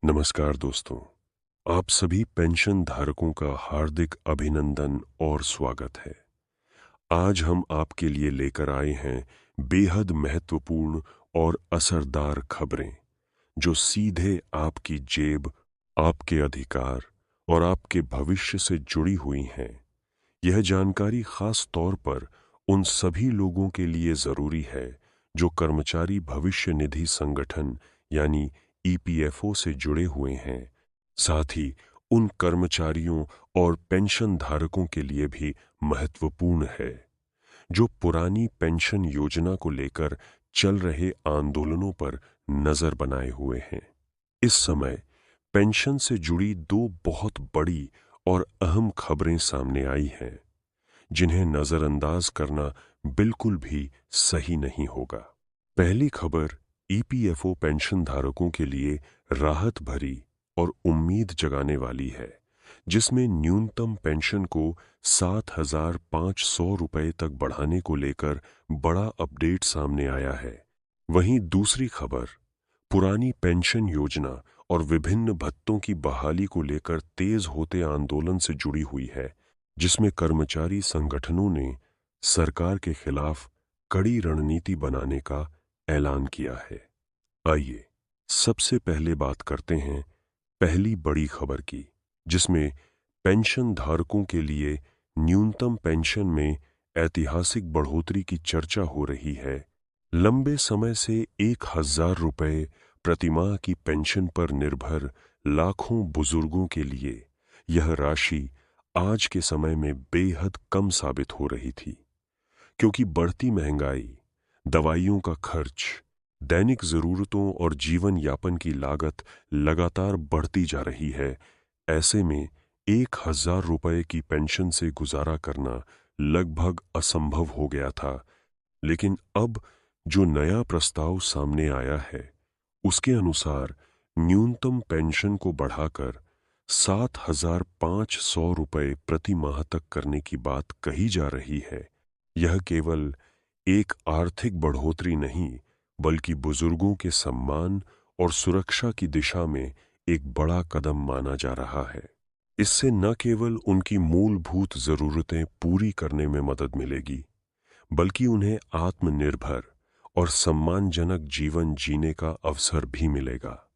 नमस्कार दोस्तों। आप सभी पेंशन धारकों का हार्दिक अभिनंदन और स्वागत है। आज हम आपके लिए लेकर आए हैं बेहद महत्वपूर्ण और असरदार खबरें जो सीधे आपकी जेब, आपके अधिकार और आपके भविष्य से जुड़ी हुई हैं। यह जानकारी खास तौर पर उन सभी लोगों के लिए जरूरी है जो कर्मचारी भविष्य निधि संगठन यानी ईपीएफओ से जुड़े हुए हैं। साथ ही उन कर्मचारियों और पेंशन धारकों के लिए भी महत्वपूर्ण है जो पुरानी पेंशन योजना को लेकर चल रहे आंदोलनों पर नजर बनाए हुए हैं। इस समय पेंशन से जुड़ी दो बहुत बड़ी और अहम खबरें सामने आई हैं जिन्हें नजरअंदाज करना बिल्कुल भी सही नहीं होगा। पहली खबर ईपीएफओ पेंशन धारकों के लिए राहत भरी और उम्मीद जगाने वाली है, जिसमें न्यूनतम पेंशन को 7,500 रुपए तक बढ़ाने को लेकर बड़ा अपडेट सामने आया है। वहीं दूसरी खबर पुरानी पेंशन योजना और विभिन्न भत्तों की बहाली को लेकर तेज होते आंदोलन से जुड़ी हुई है, जिसमें कर्मचारी संगठनों ने सरकार के खिलाफ कड़ी रणनीति बनाने का ऐलान किया है। आइए सबसे पहले बात करते हैं पहली बड़ी खबर की, जिसमें पेंशन धारकों के लिए न्यूनतम पेंशन में ऐतिहासिक बढ़ोतरी की चर्चा हो रही है। लंबे समय से 1,000 रुपए प्रतिमाह की पेंशन पर निर्भर लाखों बुजुर्गों के लिए यह राशि आज के समय में बेहद कम साबित हो रही थी, क्योंकि बढ़ती महंगाई, दवाइयों का खर्च, दैनिक जरूरतों और जीवन यापन की लागत लगातार बढ़ती जा रही है। ऐसे में 1,000 रुपए की पेंशन से गुजारा करना लगभग असंभव हो गया था। लेकिन अब जो नया प्रस्ताव सामने आया है उसके अनुसार न्यूनतम पेंशन को बढ़ाकर 7,500 रुपए प्रति माह तक करने की बात कही जा रही है। यह केवल एक आर्थिक बढ़ोतरी नहीं, बल्कि बुजुर्गों के सम्मान और सुरक्षा की दिशा में एक बड़ा कदम माना जा रहा है। इससे न केवल उनकी मूलभूत जरूरतें पूरी करने में मदद मिलेगी, बल्कि उन्हें आत्मनिर्भर और सम्मानजनक जीवन जीने का अवसर भी मिलेगा।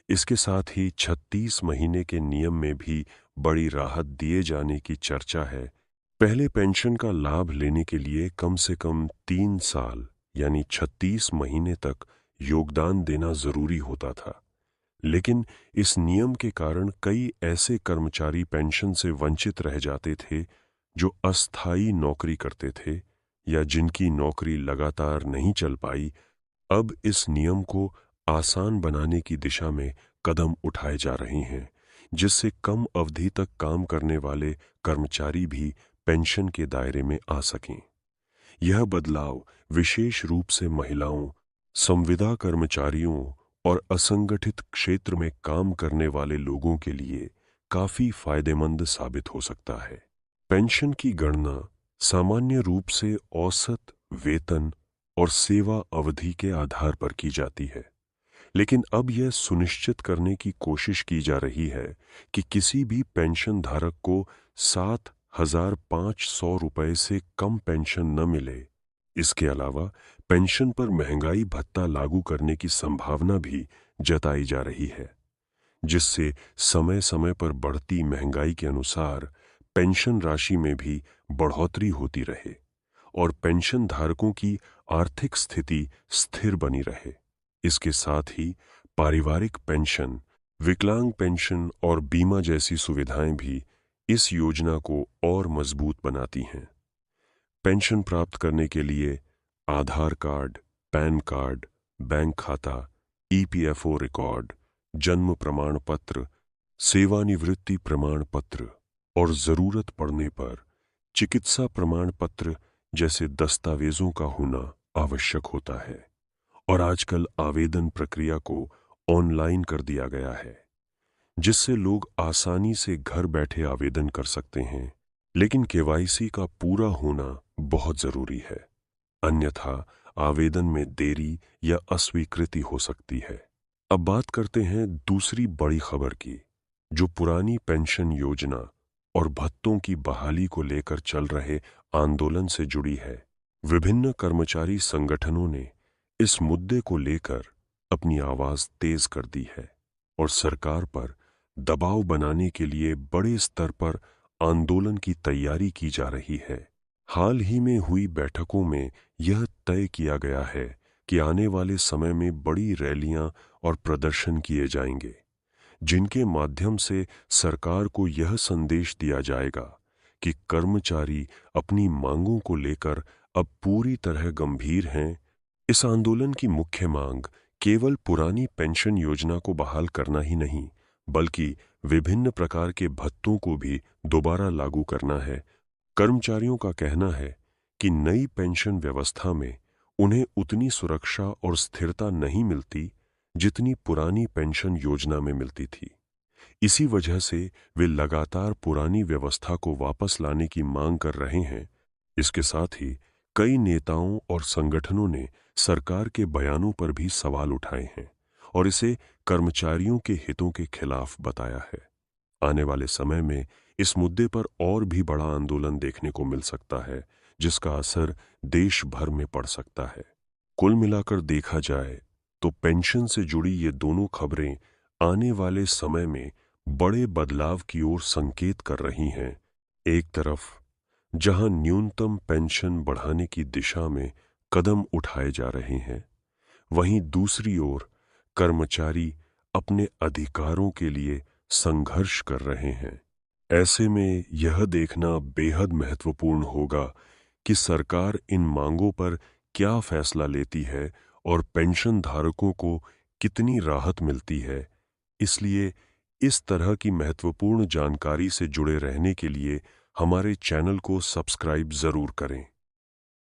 इसके साथ ही 36 महीने के नियम में भी बड़ी राहत दिए जाने की चर्चा है। पहले पेंशन का लाभ लेने के लिए कम से कम 3 साल यानी 36 महीने तक योगदान देना जरूरी होता था, लेकिन इस नियम के कारण कई ऐसे कर्मचारी पेंशन से वंचित रह जाते थे जो अस्थायी नौकरी करते थे या जिनकी नौकरी लगातार नहीं चल पाई। अब इस नियम को आसान बनाने की दिशा में कदम उठाए जा रहे हैं, जिससे कम अवधि तक काम करने वाले कर्मचारी भी पेंशन के दायरे में आ सकें। यह बदलाव विशेष रूप से महिलाओं, संविदा कर्मचारियों और असंगठित क्षेत्र में काम करने वाले लोगों के लिए काफी फायदेमंद साबित हो सकता है। पेंशन की गणना सामान्य रूप से औसत वेतन और सेवा अवधि के आधार पर की जाती है, लेकिन अब यह सुनिश्चित करने की कोशिश की जा रही है कि किसी भी पेंशन धारक को 7,500 रुपए से कम पेंशन न मिले। इसके अलावा पेंशन पर महंगाई भत्ता लागू करने की संभावना भी जताई जा रही है, जिससे समय समय पर बढ़ती महंगाई के अनुसार पेंशन राशि में भी बढ़ोतरी होती रहे और पेंशन धारकों की आर्थिक स्थिति स्थिर बनी रहे। इसके साथ ही पारिवारिक पेंशन, विकलांग पेंशन और बीमा जैसी सुविधाएं भी इस योजना को और मजबूत बनाती हैं। पेंशन प्राप्त करने के लिए आधार कार्ड, पैन कार्ड, बैंक खाता, ईपीएफओ रिकॉर्ड, जन्म प्रमाण पत्र, सेवानिवृत्ति प्रमाण पत्र और जरूरत पड़ने पर चिकित्सा प्रमाण पत्र जैसे दस्तावेजों का होना आवश्यक होता है। और आजकल आवेदन प्रक्रिया को ऑनलाइन कर दिया गया है, जिससे लोग आसानी से घर बैठे आवेदन कर सकते हैं। लेकिन केवाईसी का पूरा होना बहुत जरूरी है, अन्यथा आवेदन में देरी या अस्वीकृति हो सकती है। अब बात करते हैं दूसरी बड़ी खबर की, जो पुरानी पेंशन योजना और भत्तों की बहाली को लेकर चल रहे आंदोलन से जुड़ी है। विभिन्न कर्मचारी संगठनों ने इस मुद्दे को लेकर अपनी आवाज तेज कर दी है और सरकार पर दबाव बनाने के लिए बड़े स्तर पर आंदोलन की तैयारी की जा रही है। हाल ही में हुई बैठकों में यह तय किया गया है कि आने वाले समय में बड़ी रैलियां और प्रदर्शन किए जाएंगे, जिनके माध्यम से सरकार को यह संदेश दिया जाएगा कि कर्मचारी अपनी मांगों को लेकर अब पूरी तरह गंभीर हैं। इस आंदोलन की मुख्य मांग केवल पुरानी पेंशन योजना को बहाल करना ही नहीं, बल्कि विभिन्न प्रकार के भत्तों को भी दोबारा लागू करना है। कर्मचारियों का कहना है कि नई पेंशन व्यवस्था में उन्हें उतनी सुरक्षा और स्थिरता नहीं मिलती जितनी पुरानी पेंशन योजना में मिलती थी। इसी वजह से वे लगातार पुरानी व्यवस्था को वापस लाने की मांग कर रहे हैं। इसके साथ ही कई नेताओं और संगठनों ने सरकार के बयानों पर भी सवाल उठाए हैं और इसे कर्मचारियों के हितों के खिलाफ बताया है। आने वाले समय में इस मुद्दे पर और भी बड़ा आंदोलन देखने को मिल सकता है, जिसका असर देश भर में पड़ सकता है। कुल मिलाकर देखा जाए तो पेंशन से जुड़ी ये दोनों खबरें आने वाले समय में बड़े बदलाव की ओर संकेत कर रही हैं। एक तरफ जहां न्यूनतम पेंशन बढ़ाने की दिशा में कदम उठाए जा रहे हैं, वहीं दूसरी ओर कर्मचारी अपने अधिकारों के लिए संघर्ष कर रहे हैं। ऐसे में यह देखना बेहद महत्वपूर्ण होगा कि सरकार इन मांगों पर क्या फैसला लेती है और पेंशन धारकों को कितनी राहत मिलती है। इसलिए इस तरह की महत्वपूर्ण जानकारी से जुड़े रहने के लिए हमारे चैनल को सब्सक्राइब जरूर करें।